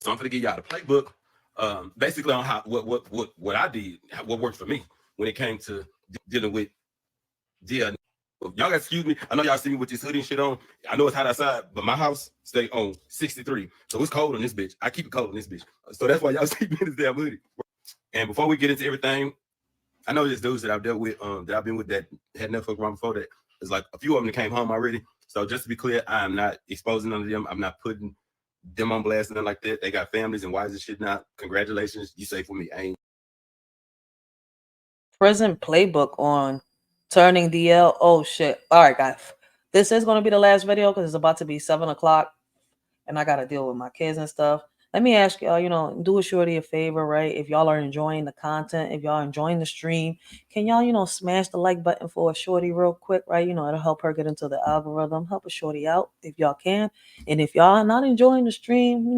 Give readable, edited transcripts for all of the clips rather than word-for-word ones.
So I'm going to give y'all the playbook, basically on how what I did, what worked for me when it came to dealing with deal. Y'all got excuse me. I know y'all see me with this hoodie and shit on. I know it's hot outside, but my house stay on 63, so it's cold on this bitch. I keep it cold on this bitch, so that's why y'all see me in this damn hoodie. And before we get into everything, I know there's dudes that I've dealt with, that I've been with that had never fucked around before. That there's like a few of them that came home already. So just to be clear, I am not exposing none of them. I'm not putting them on blast and nothing like that. They got families and wives and shit now. Congratulations, you safe with me. I ain't. Prison playbook on turning DL. Oh shit. All right, guys. This is going to be the last video because it's about to be 7 o'clock and I got to deal with my kids and stuff. Let me ask y'all, do a shorty a favor, right? If y'all are enjoying the content, if y'all enjoying the stream, can y'all, smash the like button for a shorty real quick, right? It'll help her get into the algorithm, help a shorty out if y'all can. And if y'all are not enjoying the stream,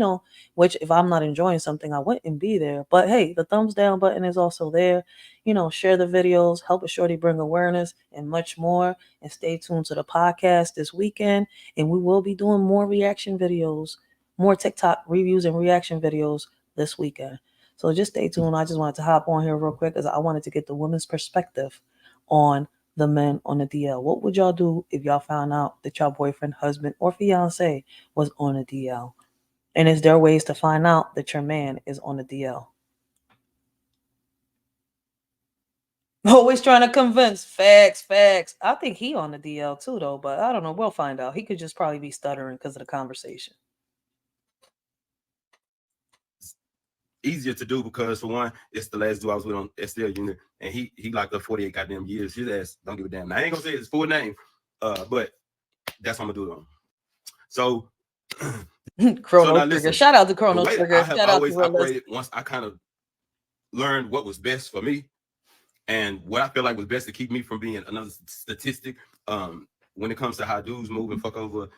which if I'm not enjoying something, I wouldn't be there. But hey, the thumbs down button is also there. Share the videos, help a shorty bring awareness and much more. And stay tuned to the podcast this weekend. And we will be doing more reaction videos, more TikTok reviews and reaction videos this weekend. So just stay tuned. I just wanted to hop on here real quick because I wanted to get the women's perspective on the men on the DL. What would y'all do if y'all found out that your boyfriend, husband, or fiance was on a DL? And is there ways to find out that your man is on a DL? Always trying to convince. Facts. I think he on the DL too, though, but I don't know. We'll find out. He could just probably be stuttering because of the conversation. Easier to do because for one, it's the last dude I was with on SL unit, and he locked up 48 goddamn years. His ass don't give a damn. Now, I ain't gonna say his full name, but that's what I'm gonna do it on. So, Chrono Trigger. Listen, shout out to Chrono Trigger. I have always operated once I kind of learned what was best for me and what I feel like was best to keep me from being another statistic. When it comes to how dudes move and fuck over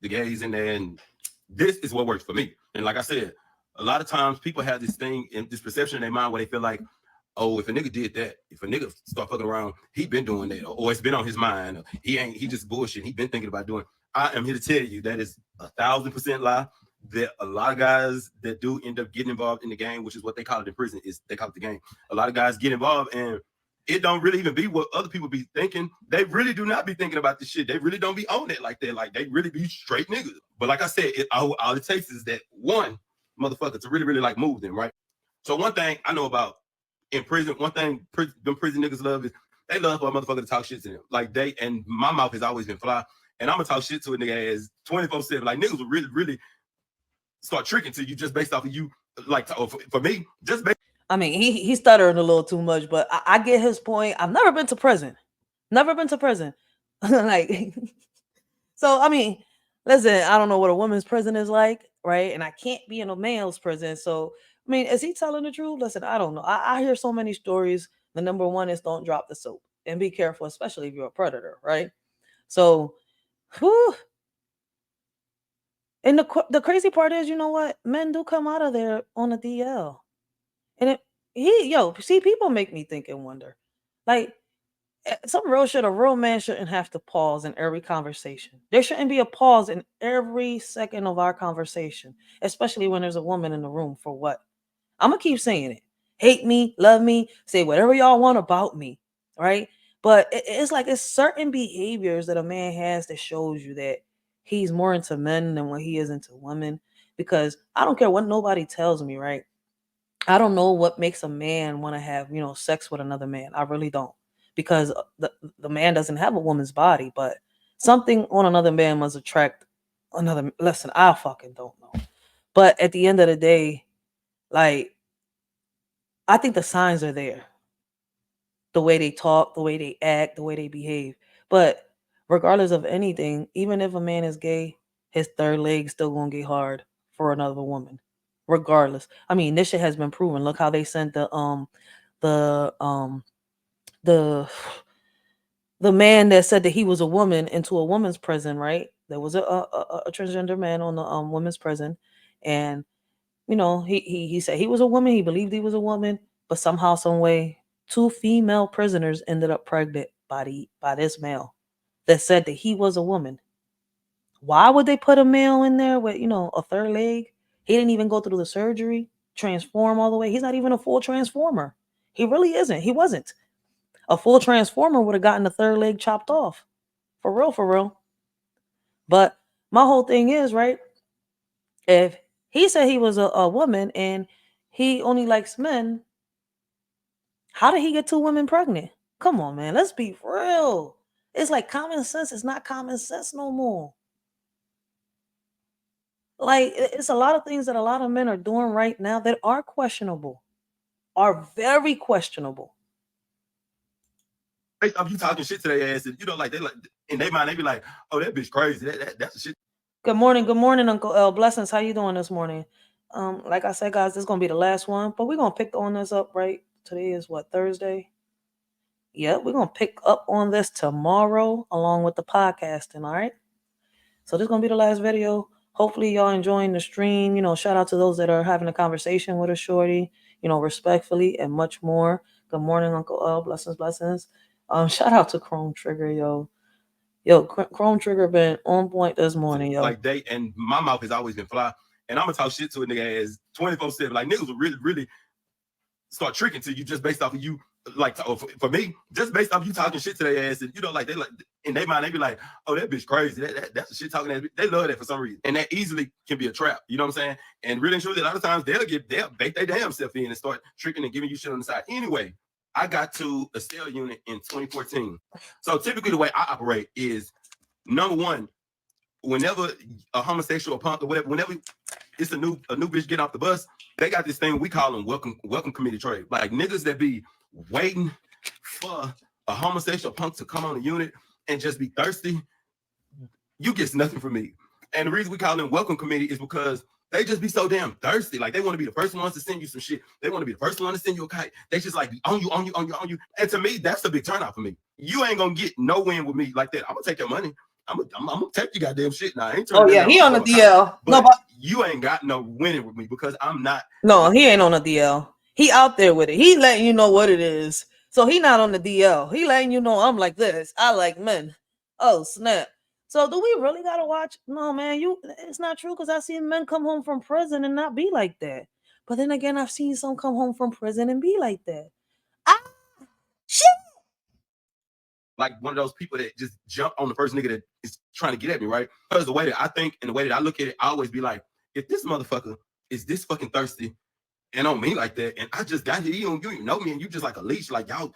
the gays in there, and this is what works for me. And like I said, a lot of times people have this thing and this perception in their mind where they feel like, oh, if a nigga did that, if a nigga start fucking around, he been doing that, or it's been on his mind, or he just bullshit, he been thinking about doing. I am here to tell you that is 1,000% lie. That a lot of guys that do end up getting involved in the game, which is what they call it in prison, is they call it the game. A lot of guys get involved and it don't really even be what other people be thinking. They really do not be thinking about this shit. They really don't be on it like that. Like they really be straight niggas. But like I said, all it takes is that one motherfucker to really, really like move them, right? So one thing I know about in prison, one thing them prison niggas love is they love for a motherfucker to talk shit to them. Like and my mouth has always been fly, and I'm gonna talk shit to a nigga as 24/7. Like niggas will really, really start tricking to you just based off of you. Like for me, just based. I mean, he's stuttering a little too much, but I get his point. I've never been to prison. Like, so I mean, listen, I don't know what a woman's prison is like, right? And I can't be in a male's prison. So I mean, is he telling the truth? Listen, I don't know. I hear so many stories. The number one is don't drop the soap and be careful, especially if you're a predator, right? So, whew. And the crazy part is, you know what? Men do come out of there on a DL. And see, people make me think and wonder. Like, some real shit, a real man shouldn't have to pause in every conversation. There shouldn't be a pause in every second of our conversation, especially when there's a woman in the room. For what? I'm going to keep saying it. Hate me, love me, say whatever y'all want about me, right? But it's like it's certain behaviors that a man has that shows you that he's more into men than what he is into women. Because I don't care what nobody tells me, right? I don't know what makes a man want to have, sex with another man. I really don't. Because the man doesn't have a woman's body, but something on another man must attract another. Listen, I fucking don't know. But at the end of the day, like, I think the signs are there. The way they talk, the way they act, the way they behave. But regardless of anything, even if a man is gay, his third leg still gonna get hard for another woman. Regardless. I mean, this shit has been proven. Look how they sent the the the man that said that he was a woman into a woman's prison, right? There was a transgender man on the women's prison, and he said he was a woman. He believed he was a woman, but somehow, some way, two female prisoners ended up pregnant by this male that said that he was a woman. Why would they put a male in there with a third leg? He didn't even go through the surgery, transform all the way. He's not even a full transformer. He really isn't. He wasn't. A full transformer would have gotten the third leg chopped off. For real, for real. But my whole thing is, right, if he said he was a woman and he only likes men, how did he get 2 women pregnant? Come on, man. Let's be real. It's like common sense is not common sense no more. Like, it's a lot of things that a lot of men are doing right now that are questionable, are very questionable. Based off you talking shit to their ass, and you know, like they like in their mind, they be like, "Oh, that bitch crazy. That's the shit." Good morning, Uncle L. Blessings. How you doing this morning? Like I said, guys, this is gonna be the last one, but we're gonna pick on this up, right? Today is what, Thursday? Yep, we're gonna pick up on this tomorrow along with the podcasting, all right? So this is gonna be the last video. Hopefully y'all enjoying the stream. You know, shout out to those that are having a conversation with us, shorty, you know, respectfully and much more. Good morning, Uncle L. Blessings, blessings. Shout out to Chrome Trigger, yo. Yo, Chrome Trigger been on point this morning, yo. Like they and my mouth has always been fly, and I'm gonna talk shit to a nigga ass 24/7. Like niggas will really start tricking to you just based off of you. Like for me, just based off you talking shit to their ass, and you know, like they like in their mind, they be like, "Oh, that bitch crazy. That's the shit talking ass." They love that for some reason, and that easily can be a trap. You know what I'm saying? And really and truly, a lot of times they'll bake their damn self in and start tricking and giving you shit on the side. Anyway, I got to a cell unit in 2014. So typically the way I operate is, number one, whenever a homosexual, a punk or whatever, whenever it's a new bitch get off the bus, they got this thing we call them welcome committee trade. Like niggas that be waiting for a homosexual punk to come on the unit and just be thirsty, you get nothing from me. And the reason we call them welcome committee is because they just be so damn thirsty. Like they want to be the first ones to send you some shit. They want to be the first one to send you a kite. They just like be on you. And to me, that's a big turnout for me. You ain't gonna get no win with me like that. I'm gonna take your money. I'm gonna take your goddamn shit now. I ain't oh yeah, he on the DL. No, but you ain't got no winning with me because I'm not. No, he ain't on the DL. He out there with it. He letting you know what it is. So he not on the DL. He letting you know I'm like this. I like men. Oh snap. So do we really gotta watch? No, man, it's not true because I've seen men come home from prison and not be like that. But then again, I've seen some come home from prison and be like that. Shit. Like one of those people that just jump on the first nigga that is trying to get at me, right? Because the way that I think and the way that I look at it, I always be like, if this motherfucker is this fucking thirsty and on me like that, and I just got here, you know me, and you just like a leash, like y'all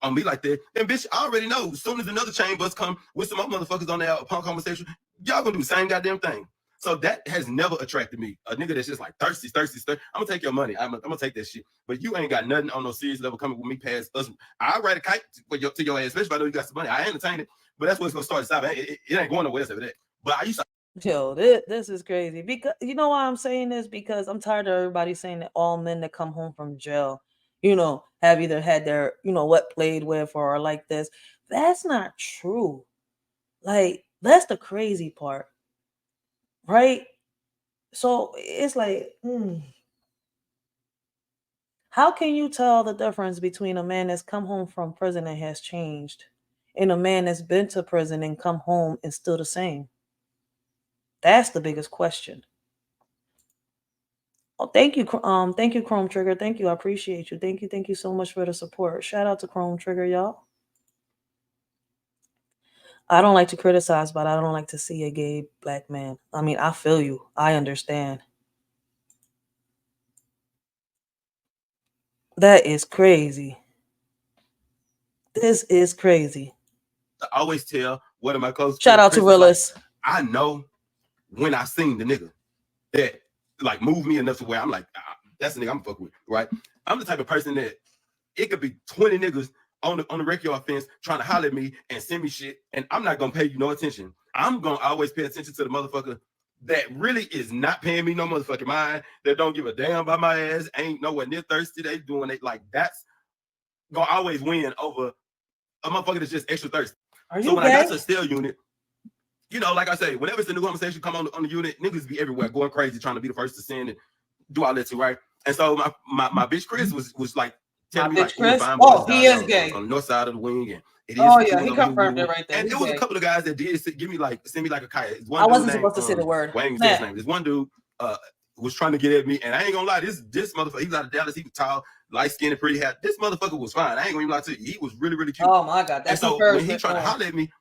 on me like that, then bitch, I already know. As soon as another chain bus come with some other motherfuckers on there, punk conversation, y'all gonna do the same goddamn thing. So that has never attracted me. A nigga that's just like thirsty. I'm gonna take your money. I'm gonna take that shit. But you ain't got nothing on no serious level coming with me past us. I write a kite to your ass, especially if I know you got some money. I entertain it, but that's what's gonna start to stop. It ain't going nowhere else after that. But I used to. Yo, this is crazy. Because you know why I'm saying this? Because I'm tired of everybody saying that all men that come home from jail, you know, have either had their, you know, what played with or are like this. That's not true. Like, that's the crazy part. Right? So it's like, how can you tell the difference between a man that's come home from prison and has changed and a man that's been to prison and come home and still the same? That's the biggest question. Oh, thank you, Chrome Trigger. Thank you. I appreciate you. Thank you so much for the support. Shout out to Chrome Trigger, y'all. I don't like to criticize, but I don't like to see a gay black man. I mean, I feel you. I understand. That is crazy. This is crazy. I always tell one of my close shout out to Willis. Like, I know when I seen the nigga that like move me enough to where I'm like, that's the nigga I'm fuck with, right? I'm the type of person that it could be 20 niggas on the racheal fence trying to holler at me and send me shit, and I'm not gonna pay you no attention. I'm gonna always pay attention to the motherfucker that really is not paying me no motherfucking mind, that don't give a damn about my ass, ain't nowhere near thirsty. They doing it like that's gonna always win over a motherfucker that's just extra thirsty. So when I got to a cell unit, you know, like I say, whenever it's a new conversation come on the unit, niggas be everywhere going crazy trying to be the first to send and do all that too, right? And so my bitch Chris was like telling me like, Chris? Oh, he is gay on the north side of the wing, and it is. Oh yeah, he confirmed it right there. And there was a couple of guys that did send me like a kite. I wasn't supposed to say the word. Wayne's his name. There's one dude. was trying to get at me, and I ain't gonna lie, this motherfucker, he was out of Dallas, he was tall, light skinned, pretty hair. This motherfucker was fine. I ain't gonna even lie to you. He was really, really cute. Oh my God. And so when he tried to holler at me,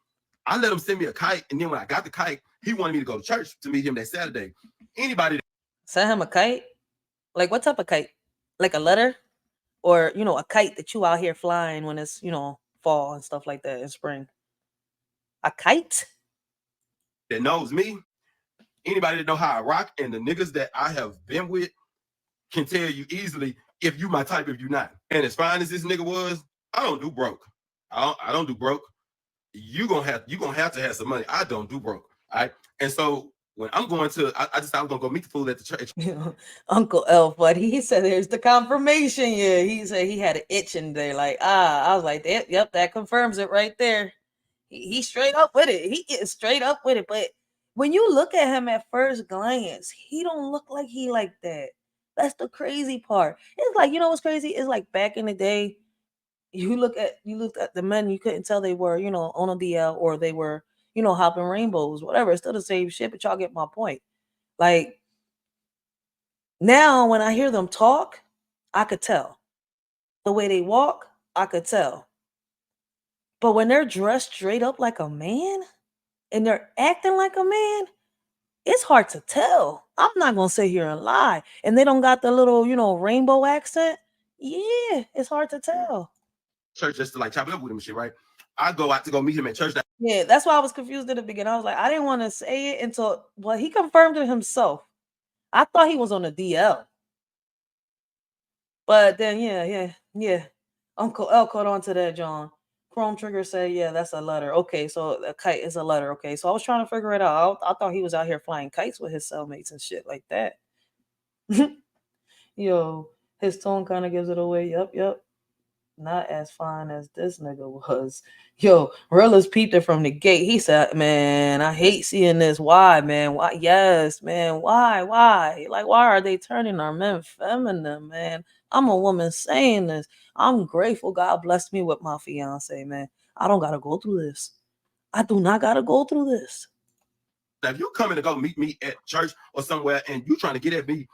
I let him send me a kite, and then when I got the kite, he wanted me to go to church to meet him that Saturday. Anybody send him a kite? Like what type of kite? Like a letter? Or, you know, a kite that you out here flying when it's, you know, fall and stuff like that in spring. A kite? that knows me, anybody that know how I rock, and the niggas that I have been with can tell you easily if you my type, if you not. And as fine as this nigga was, I don't do broke. I don't do broke. You gonna have to have some money. I don't do broke. All right. And so when I'm going to, I decided I was gonna go meet the fool at the church. Uncle L, buddy, he said there's the confirmation. Yeah, he said he had an itch in there. Like, I was like, yep, that confirms it right there. He straight up with it. He gets straight up with it. But when you look at him at first glance, he don't look like he like that. That's the crazy part. It's like, you know what's crazy? It's like back in the day, you looked at the men, you couldn't tell they were, you know, on a DL or they were, you know, hopping rainbows, whatever. It's still the same shit, but y'all get my point. Like now when I hear them talk, I could tell. The way they walk, I could tell. But when they're dressed straight up like a man and they're acting like a man, it's hard to tell. I'm not gonna sit here and lie. And they don't got the little, you know, rainbow accent. Yeah, it's hard to tell. Church just to like chop it up with him and shit, right? I go out to go meet him at church. Yeah, that's why I was confused at the beginning. I was like, I didn't want to say it until, well, he confirmed it himself. I thought he was on the DL. But then, yeah. Uncle L caught on to that, John. Chrome Trigger said, yeah, that's a letter. Okay, so a kite is a letter. Okay, so I was trying to figure it out. I thought he was out here flying kites with his cellmates and shit like that. Yo, his tone kind of gives it away. Yep. Not as fine as this nigga was. Yo, Relis peeped it from the gate. He said, man, I hate seeing this. Why, man? Why? Yes, man. Why? Like, why are they turning our men feminine, man? I'm a woman saying this. I'm grateful God blessed me with my fiance, man. I don't got to go through this. I do not got to go through this. Now, if you're coming to go meet me at church or somewhere and you trying to get at me,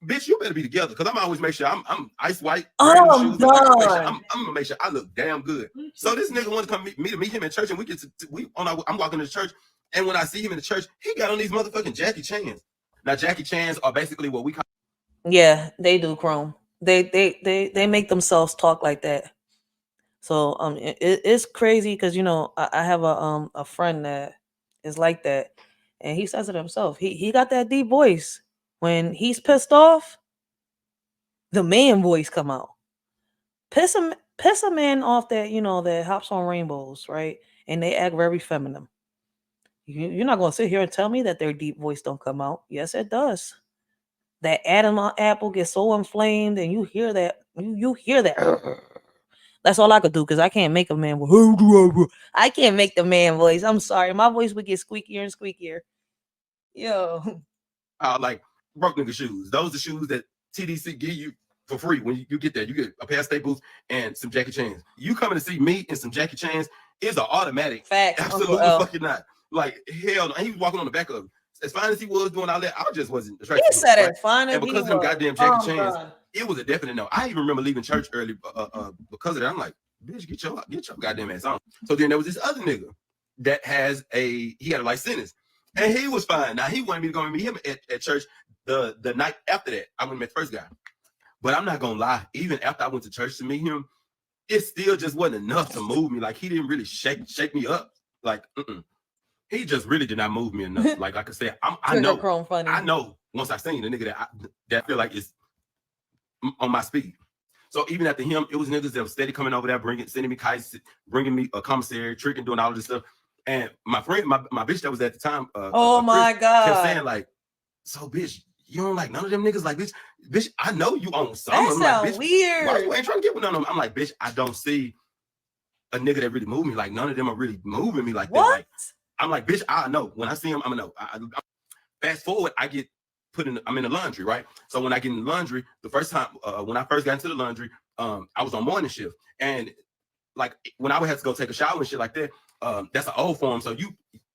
bitch, you better be together, because I'm always make sure I'm ice white. I'm shoes, done. I'm gonna make sure I look damn good. So this nigga want to come meet him in church, and I'm walking to church, and when I see him in the church, he got on these motherfucking Jackie Chans. Now Jackie Chans are basically what we call. Yeah, they do, Chrome. They make themselves talk like that. So it's crazy because, you know, I have a friend that is like that, and he says it himself. He got that deep voice. When he's pissed off, the man voice come out. Piss a man off that, you know, that hops on rainbows, right? And they act very feminine. You're not gonna sit here and tell me that their deep voice don't come out. Yes, it does. That Adam apple gets so inflamed, and you hear that. You hear that. That's all I could do, because I can't make a man voice. I can't make the man voice. I'm sorry. My voice would get squeakier and squeakier. Yo. Like broke nigga shoes. Those are shoes that TDC give you for free when you get there. You get a pair of Stay Boots and some Jackie Chans. You coming to see me in some Jackie Chans is an automatic. Fact. Absolutely fucking not. Like, hell no. He was walking on the back of him. As fine as he was doing all that, I just wasn't attracted He to him, said right? it fine. And because of them goddamn Jackie Chans, it was a definite no. I even remember leaving church early because of that. I'm like, bitch, get your goddamn ass on. So then there was this other nigga that he had a life sentence, and he was fine. Now he wanted me to go and meet him at church the night after that. I went and met the first guy. But I'm not gonna lie, even after I went to church to meet him, it still just wasn't enough to move me. Like, he didn't really shake me up. Like, he just really did not move me enough. Like I said, I know once I seen the nigga that I feel like is on my speed. So even after him, it was niggas that was steady coming over there, sending me kites, bringing me a commissary, tricking, doing all of this stuff. And my friend, my bitch that was at the time, oh my God, kept saying like, so bitch, you don't like none of them niggas? Like, bitch, I know you own some. That sounds like, weird. Why you ain't trying to get with none of them? I'm like, bitch, I don't see a nigga that really move me. Like, none of them are really moving me like that. Like, I'm like, bitch, I know. When I see him, I'm gonna know. Fast forward, I'm in the laundry, right? So when I get in the laundry, the first time, when I first got into the laundry, I was on morning shift. And like, when I would have to go take a shower and shit like that, that's an old form. So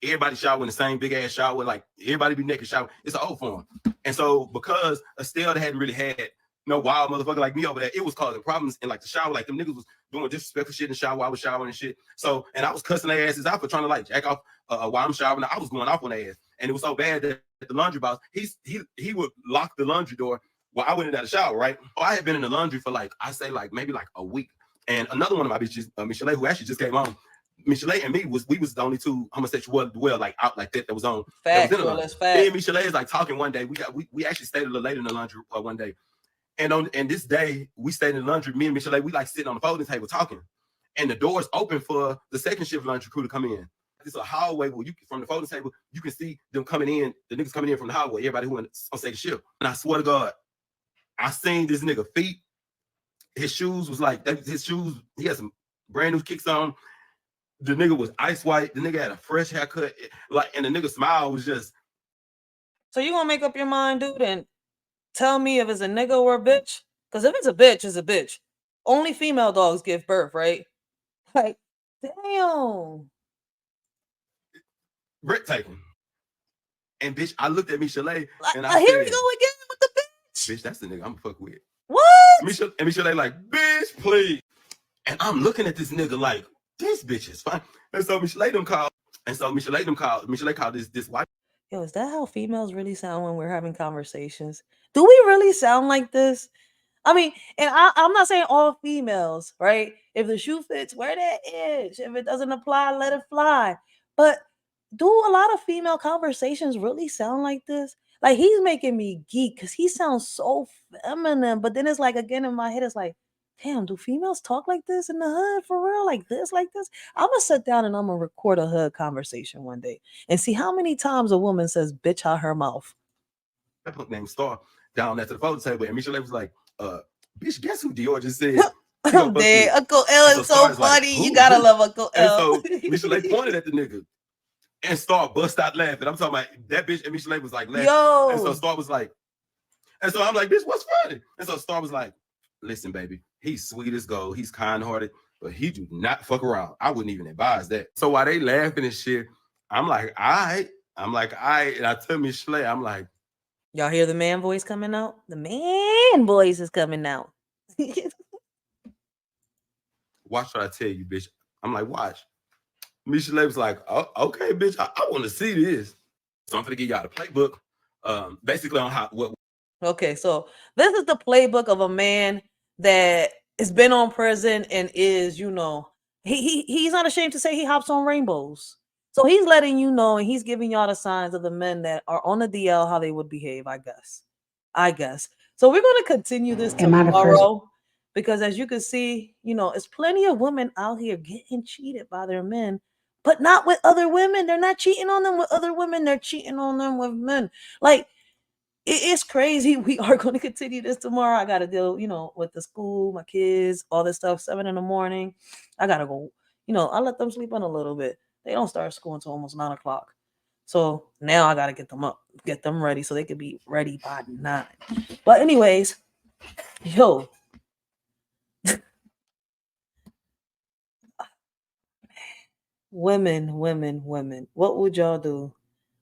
everybody shower in the same big ass shower, like everybody be naked shower. It's an old form. And so because Estelle hadn't really had no wild motherfucker like me over there, it was causing problems in like the shower. Like them niggas was doing disrespectful shit in the shower while I was showering and shit. So, and I was cussing their asses out for trying to like jack off while I'm showering. I was going off on their ass. And it was so bad that the laundry boss, he would lock the laundry door while I went into the shower, right? Oh, I had been in the laundry for like, I say like maybe like a week. And another one of my bitches, Michelle, who actually just came on, Michelle and me we was the only two homosexual like out like that was on. Factual, that's fact. Me and Michelle is like talking one day. We actually stayed a little later in the laundry one day. And this day we stayed in the laundry. Me and Michelle, we like sitting on the folding table talking. And the doors open for the second shift laundry crew to come in. It's a hallway where you from the folding table, you can see them coming in, the niggas coming in from the hallway, everybody who went on second shift. And I swear to God, I seen this nigga feet. His shoes was like his shoes, he had some brand new kicks on. The nigga was ice white. The nigga had a fresh haircut. Like, and the nigga smile was just. So you gonna make up your mind, dude, and tell me if it's a nigga or a bitch? Because if it's a bitch, it's a bitch. Only female dogs give birth, right? Like, damn. Breathtaking. And bitch, I looked at Michelle and I here said, we go again with the bitch. Bitch, that's the nigga I'm fuck with. What? Michelle like, bitch, please. And I'm looking at this nigga like, this bitch is fine. And so Michelle called. And so Michelle called this white. Yo, is that how females really sound when we're having conversations? Do we really sound like this? I mean, and I'm not saying all females, right? If the shoe fits, wear that edge. If it doesn't apply, let it fly. But do a lot of female conversations really sound like this? Like, he's making me geek because he sounds so feminine. But then it's like, again, in my head, it's like, damn, do females talk like this in the hood for real? Like this, like this? I'm going to sit down and I'm going to record a hood conversation one day and see how many times a woman says bitch out her mouth. That punk named Star down at the folding table. And Michelle was like, bitch, guess who Dior just said? I'm dead. Uncle L is so funny. Like, you gotta love Uncle L. And so Michelle pointed at the nigga and Star bust out laughing. I'm talking about that bitch, and Michelle was like laughing. Yo. And so Star was like, and so I'm like, bitch, what's funny? And so Star was like, listen, baby, he's sweet as gold. He's kind-hearted, but he do not fuck around. I wouldn't even advise that. So while they laughing and shit, I'm like, all right. And I tell Michelle, I'm like, y'all hear the man voice coming out? The man voice is coming out. Watch what I tell you, bitch. I'm like, watch. Michelle was like, oh, okay, bitch, I want to see this. So I'm gonna give y'all the playbook, basically on what. Okay, so this is the playbook of a man that has been on prison and is, he's not ashamed to say he hops on rainbows. So he's letting you know, and he's giving y'all the signs of the men that are on the DL, how they would behave, I guess. So we're going to continue this tomorrow because, as you can see, it's plenty of women out here getting cheated by their men, but not with other women. They're not cheating on them with other women. They're cheating on them with men. Like, it's crazy. We are going to continue this tomorrow. I got to deal, with the school, my kids, all this stuff, 7 a.m. I got to go, I let them sleep in a little bit. They don't start school until almost 9 o'clock. So now I got to get them up, get them ready so they could be ready by 9. But anyways, yo. Women. What would y'all do?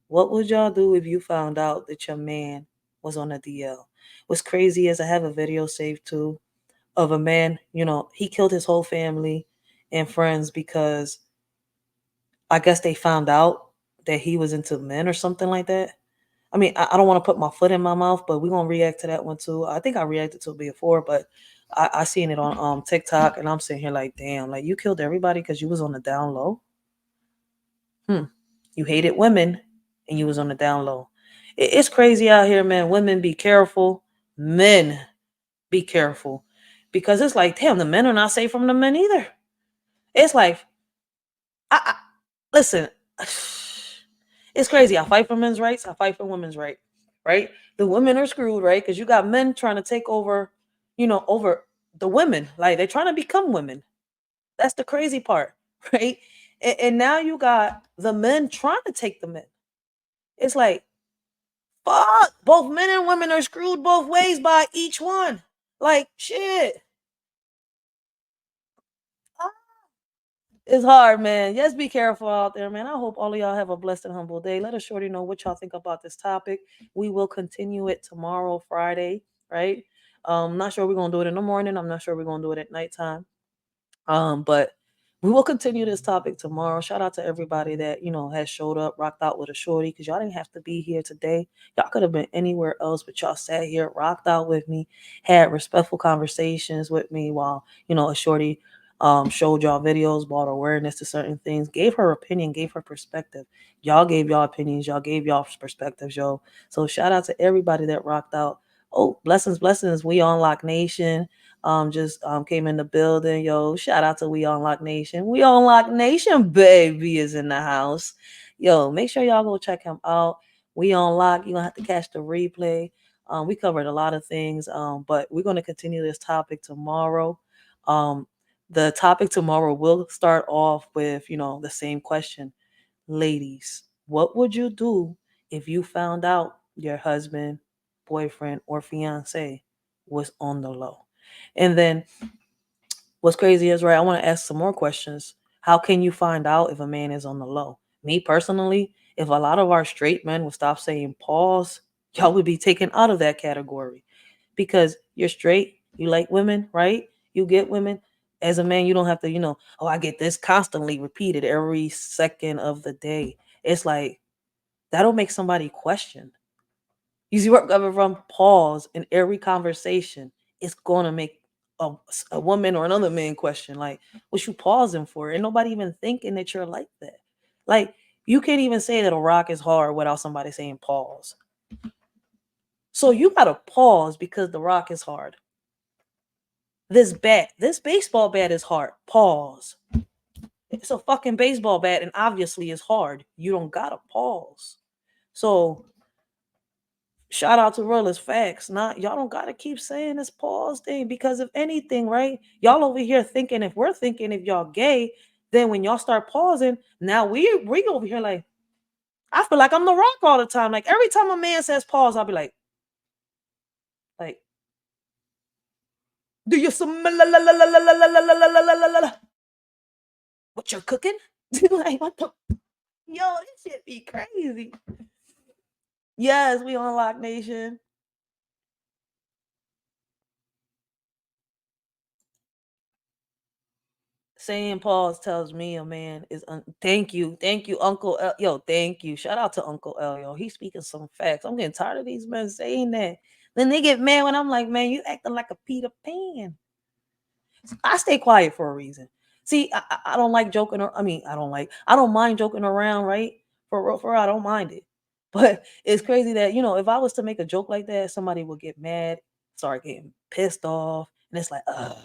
What would y'all do if you found out that your man was on a DL? What's crazy is I have a video saved too of a man, he killed his whole family and friends because I guess they found out that he was into men or something like that. I mean, I don't want to put my foot in my mouth, but we're going to react to that one too. I think I reacted to it before, but I seen it on TikTok and I'm sitting here like, damn, like you killed everybody because you was on the down low. You hated women and you was on the down low. It's crazy out here, man. Women, be careful. Men, be careful. Because it's like, damn, the men are not safe from the men either. It's like, listen, it's crazy. I fight for men's rights. I fight for women's rights, right? The women are screwed, right? Because you got men trying to take over, over the women. Like, they're trying to become women. That's the crazy part, right? And now you got the men trying to take the men. It's like, fuck, both men and women are screwed both ways by each one. Like, shit. It's hard, man. Just be careful out there, man. I hope all of y'all have a blessed and humble day. Let us shorty know what y'all think about this topic. We will continue it tomorrow, Friday, right? I'm not sure we're gonna do it in the morning. I'm not sure we're gonna do it at nighttime. But we will continue this topic tomorrow. Shout out to everybody that has showed up, rocked out with a shorty, because y'all didn't have to be here today. Y'all could have been anywhere else, but y'all sat here, rocked out with me, had respectful conversations with me while a shorty showed y'all videos, brought awareness to certain things, gave her opinion, gave her perspective. Y'all gave y'all opinions, y'all gave y'all perspectives, yo. So shout out to everybody that rocked out. Oh, blessings, blessings. We on Lock Nation just came in the building. Yo, shout out to We Unlock Nation. We Unlock Nation, baby, is in the house. Yo, make sure y'all go check him out. We Unlock. You're gonna have to catch the replay. We covered a lot of things, but we're gonna continue this topic tomorrow. The topic tomorrow will start off with the same question. Ladies, what would you do if you found out your husband, boyfriend, or fiance was on the low? And then what's crazy is, right, I want to ask some more questions. How can you find out if a man is on the low? Me personally, if a lot of our straight men would stop saying pause, y'all would be taken out of that category. Because you're straight, you like women, right? You get women. As a man, you don't have to, oh, I get this constantly repeated every second of the day. It's like, that'll make somebody question. You see where I'm coming from? Pause in every conversation. It's gonna make a woman or another man question, like, what you pausing for? Ain't nobody even thinking that you're like that. Like, you can't even say that a rock is hard without somebody saying pause. So you gotta pause because the rock is hard. This baseball bat is hard. Pause. It's a fucking baseball bat, and obviously it's hard. You don't gotta pause. So shout out to Realist Facts. Not y'all don't gotta keep saying this pause thing, because if anything, right? Y'all over here thinking, if we're thinking if y'all gay, then when y'all start pausing, now we over here like, I feel like I'm the rock all the time. Like every time a man says pause, I'll be like, do you smell what you're cooking? Like what the yo, this shit be crazy. Yes, we on Lock Nation. Saying pause tells me a man is thank you, Uncle L. Yo, thank you. Shout out to Uncle L. Yo, he's speaking some facts. I'm getting tired of these men saying that. Then they get mad when I'm like, man, you acting like a Peter Pan. I stay quiet for a reason. See, I don't like joking. I don't mind joking around, right? For real, I don't mind it. But it's crazy that if I was to make a joke like that, somebody would get mad, start getting pissed off, and it's like, ugh.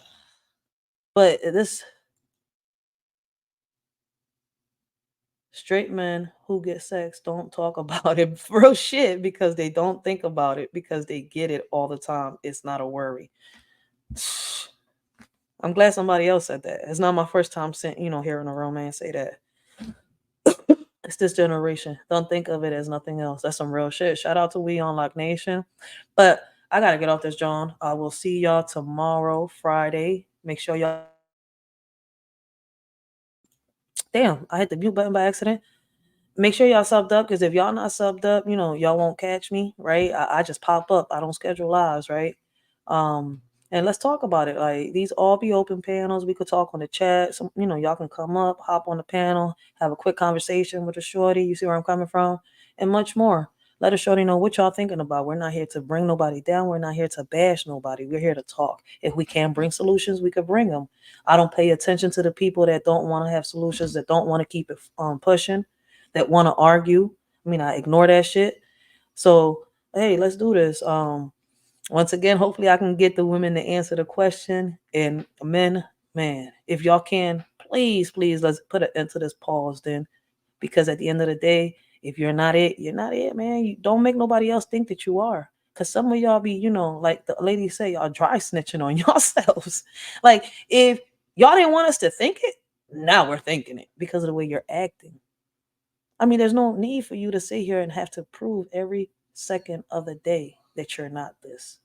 But this straight men who get sex don't talk about it for real shit, because they don't think about it, because they get it all the time. It's not a worry. I'm glad somebody else said that. It's not my first time hearing a real man say that. It's this generation. Don't think of it as nothing else. That's some real shit. Shout out to We Unlock Nation. But I gotta get off this, John. I will see y'all tomorrow, Friday. Make sure y'all. Damn, I hit the mute button by accident. Make sure y'all subbed up, because if y'all not subbed up, y'all won't catch me, right? I just pop up. I don't schedule lives, right? And let's talk about it. Like, these all be open panels. We could talk on the chat. So, y'all can come up, hop on the panel, have a quick conversation with a shorty. You see where I'm coming from? And much more. Let a shorty know what y'all thinking about. We're not here to bring nobody down. We're not here to bash nobody. We're here to talk. If we can bring solutions, we could bring them. I don't pay attention to the people that don't want to have solutions, that don't want to keep it pushing, that want to argue. I ignore that shit. So, hey, let's do this. Once again, hopefully I can get the women to answer the question. And men, man, if y'all can, please, let's put an end to this pause then. Because at the end of the day, if you're not it, you're not it, man. You don't make nobody else think that you are. Because some of y'all be, like the lady say, y'all dry snitching on yourselves. Like, if y'all didn't want us to think it, now we're thinking it because of the way you're acting. There's no need for you to sit here and have to prove every second of the day that you're not this.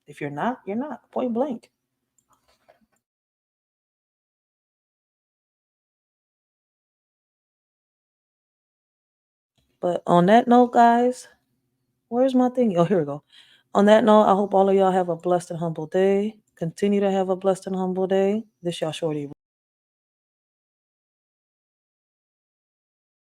If you're not, you're not. Point blank. But on that note, guys, where's my thing? Oh, here we go. On that note, I hope all of y'all have a blessed and humble day. Continue to have a blessed and humble day. This y'all shorty.